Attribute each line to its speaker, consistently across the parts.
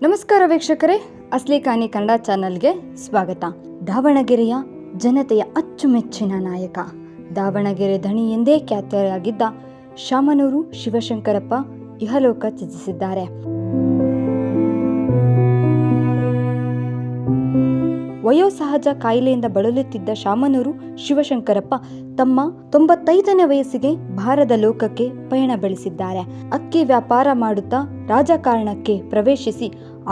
Speaker 1: ನಮಸ್ಕಾರ ವೀಕ್ಷಕರೇ, ಅಸ್ಲಿಕಾನಿ ಕನ್ನಡ ಚಾನಲ್ಗೆ ಸ್ವಾಗತ. ದಾವಣಗೆರೆಯ ಜನತೆಯ ಅಚ್ಚುಮೆಚ್ಚಿನ ನಾಯಕ, ದಾವಣಗೆರೆ ಧಣಿ ಎಂದೇ ಖ್ಯಾತರಾಗಿದ್ದ ಶಾಮನೂರು ಶಿವಶಂಕರಪ್ಪ ಇಹಲೋಕ ತ್ಯಜಿಸಿದ್ದಾರೆ. ವಯೋಸಹಜ ಕಾಯಿಲೆಯಿಂದ ಬಳಲುತ್ತಿದ್ದ ಶಾಮನೂರು ಶಿವಶಂಕರಪ್ಪ ತಮ್ಮ 95ನೇ ವಯಸ್ಸಿಗೆ ಭಾರತ ಲೋಕಕ್ಕೆ ಪಯಣ ಬೆಳೆಸಿದ್ದಾರೆ. ಅಕ್ಕಿ ವ್ಯಾಪಾರ ಮಾಡುತ್ತಾ ರಾಜಕಾರಣಕ್ಕೆ ಪ್ರವೇಶಿಸಿ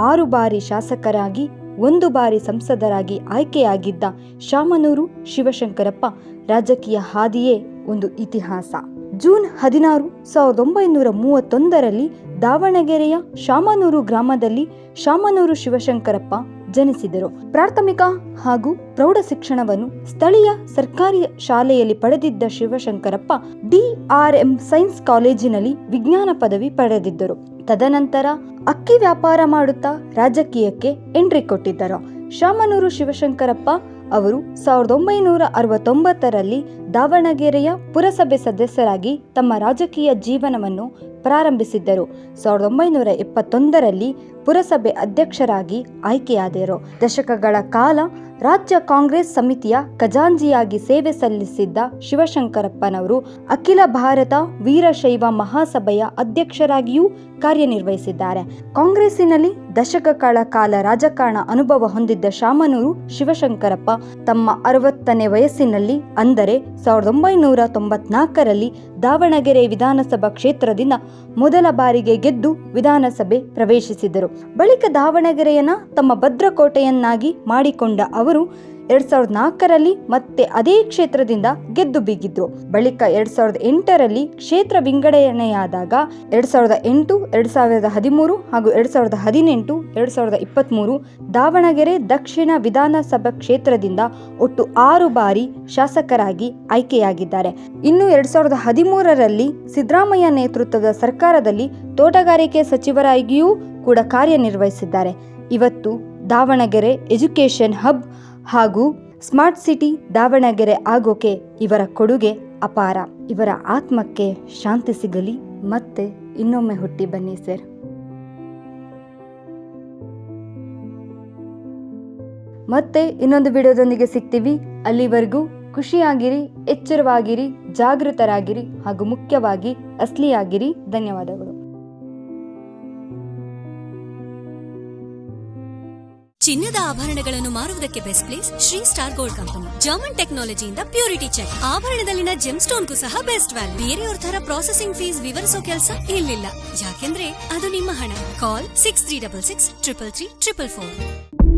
Speaker 1: 6 ಬಾರಿ ಶಾಸಕರಾಗಿ 1 ಬಾರಿ ಸಂಸದರಾಗಿ ಆಯ್ಕೆಯಾಗಿದ್ದ ಶಾಮನೂರು ಶಿವಶಂಕರಪ್ಪ ರಾಜಕೀಯ ಹಾದಿಯೇ ಒಂದು ಇತಿಹಾಸ. ಜೂನ್ 16, 1931ರಲ್ಲಿ ದಾವಣಗೆರೆಯ ಶಾಮನೂರು ಗ್ರಾಮದಲ್ಲಿ ಶಾಮನೂರು ಶಿವಶಂಕರಪ್ಪ ಜನಿಸಿದರು. ಪ್ರಾಥಮಿಕ ಹಾಗೂ ಪ್ರೌಢ ಶಿಕ್ಷಣವನ್ನು ಸ್ಥಳೀಯ ಸರ್ಕಾರಿ ಶಾಲೆಯಲ್ಲಿ ಪಡೆದಿದ್ದ ಶಿವಶಂಕರಪ್ಪ DRM ಸೈನ್ಸ್ ಕಾಲೇಜಿನಲ್ಲಿ ವಿಜ್ಞಾನ ಪದವಿ ಪಡೆದಿದ್ದರು. ತದನಂತರ ಅಕ್ಕಿ ವ್ಯಾಪಾರ ಮಾಡುತ್ತಾ ರಾಜಕೀಯಕ್ಕೆ ಎಂಟ್ರಿ ಕೊಟ್ಟಿದ್ದರು. ಶಾಮನೂರು ಶಿವಶಂಕರಪ್ಪ ಅವರು 1969ರಲ್ಲಿ ದಾವಣಗೆರೆಯ ಪುರಸಭೆ ಸದಸ್ಯರಾಗಿ ತಮ್ಮ ರಾಜಕೀಯ ಜೀವನವನ್ನು ಪ್ರಾರಂಭಿಸಿದ್ದರು. 1971ರಲ್ಲಿ ಪುರಸಭೆ ಅಧ್ಯಕ್ಷರಾಗಿ ಆಯ್ಕೆಯಾದರು. ದಶಕಗಳ ಕಾಲ ರಾಜ್ಯ ಕಾಂಗ್ರೆಸ್ ಸಮಿತಿಯ ಖಜಾಂಚಿಯಾಗಿ ಸೇವೆ ಸಲ್ಲಿಸಿದ್ದ ಶಿವಶಂಕರಪ್ಪನವರು ಅಖಿಲ ಭಾರತ ವೀರಶೈವ ಮಹಾಸಭೆಯ ಅಧ್ಯಕ್ಷರಾಗಿಯೂ ಕಾರ್ಯನಿರ್ವಹಿಸಿದ್ದಾರೆ. ಕಾಂಗ್ರೆಸ್ಸಿನಲ್ಲಿ ದಶಕಗಳ ಕಾಲ ರಾಜಕಾರಣ ಅನುಭವ ಹೊಂದಿದ್ದ ಶಾಮನೂರು ಶಿವಶಂಕರಪ್ಪ ತಮ್ಮ 60ನೇ ವಯಸ್ಸಿನಲ್ಲಿ ಅಂದರೆ 1994ರಲ್ಲಿ ದಾವಣಗೆರೆ ವಿಧಾನಸಭಾ ಕ್ಷೇತ್ರದಿಂದ ಮೊದಲ ಬಾರಿಗೆ ಗೆದ್ದು ವಿಧಾನಸಭೆ ಪ್ರವೇಶಿಸಿದರು. ಬಳಿಕ ದಾವಣಗೆರೆಯನ್ನ ತಮ್ಮ ಭದ್ರಕೋಟೆಯನ್ನಾಗಿ ಮಾಡಿಕೊಂಡ ಅವರು 2004ರಲ್ಲಿ ಮತ್ತೆ ಅದೇ ಕ್ಷೇತ್ರದಿಂದ ಗೆದ್ದು ಬೀಗಿದ್ರು. ಬಳಿಕ 2008ರಲ್ಲಿ ಕ್ಷೇತ್ರ ವಿಂಗಡಣೆಯಾದಾಗ 2008, 2013 ಹಾಗೂ 2018, 2023 ದಾವಣಗೆರೆ ದಕ್ಷಿಣ ವಿಧಾನಸಭಾ ಕ್ಷೇತ್ರದಿಂದ ಒಟ್ಟು 6 ಬಾರಿ ಶಾಸಕರಾಗಿ ಆಯ್ಕೆಯಾಗಿದ್ದಾರೆ. ಇನ್ನು 2013ರಲ್ಲಿ ಸಿದ್ದರಾಮಯ್ಯ ನೇತೃತ್ವದ ಸರ್ಕಾರದಲ್ಲಿ ತೋಟಗಾರಿಕೆ ಸಚಿವರಾಗಿಯೂ ಕೂಡ ಕಾರ್ಯನಿರ್ವಹಿಸಿದ್ದಾರೆ. ಇವತ್ತು ದಾವಣಗೆರೆ ಎಜುಕೇಷನ್ ಹಬ್ ಹಾಗೂ ಸ್ಮಾರ್ಟ್ ಸಿಟಿ ದಾವಣಗೆರೆ ಆಗೋಕೆ ಇವರ ಕೊಡುಗೆ ಅಪಾರ. ಇವರ ಆತ್ಮಕ್ಕೆ ಶಾಂತಿ ಸಿಗಲಿ. ಮತ್ತೆ ಇನ್ನೊಮ್ಮೆ ಹುಟ್ಟಿ ಬನ್ನಿ ಸರ್. ಮತ್ತೆ ಇನ್ನೊಂದು ವಿಡಿಯೋದೊಂದಿಗೆ ಸಿಗ್ತೀವಿ. ಅಲ್ಲಿವರೆಗೂ ಖುಷಿಯಾಗಿರಿ, ಎಚ್ಚರವಾಗಿರಿ, ಜಾಗೃತರಾಗಿರಿ ಹಾಗೂ ಮುಖ್ಯವಾಗಿ ಅಸ್ಲಿಯಾಗಿರಿ. ಧನ್ಯವಾದಗಳು.
Speaker 2: ಚಿನ್ನದ ಆಭರಣಗಳನ್ನು ಮಾರುವುದಕ್ಕೆ best place Shri star gold company. German ಟೆಕ್ನಾಲಜಿಯಿಂದ ಪ್ಯೂರಿಟಿ ಚೆಕ್, ಆಭರಣದಲ್ಲಿನ ಜೆಮ್ ಸ್ಟೋನ್ಗೂ ಸಹ ಬೆಸ್ಟ್ ವ್ಯಾಲ್ಯೂ. ಬೇರೆಯವ್ರ ತರ ಪ್ರಾಸೆಸಿಂಗ್ ಫೀಸ್ ವಿವರಿಸೋ ಕೆಲಸ ಇಲ್ಲಿಲ್ಲ, ಯಾಕೆಂದ್ರೆ ಅದು ನಿಮ್ಮ ಹಣ. ಕಾಲ್ 6366 333 444.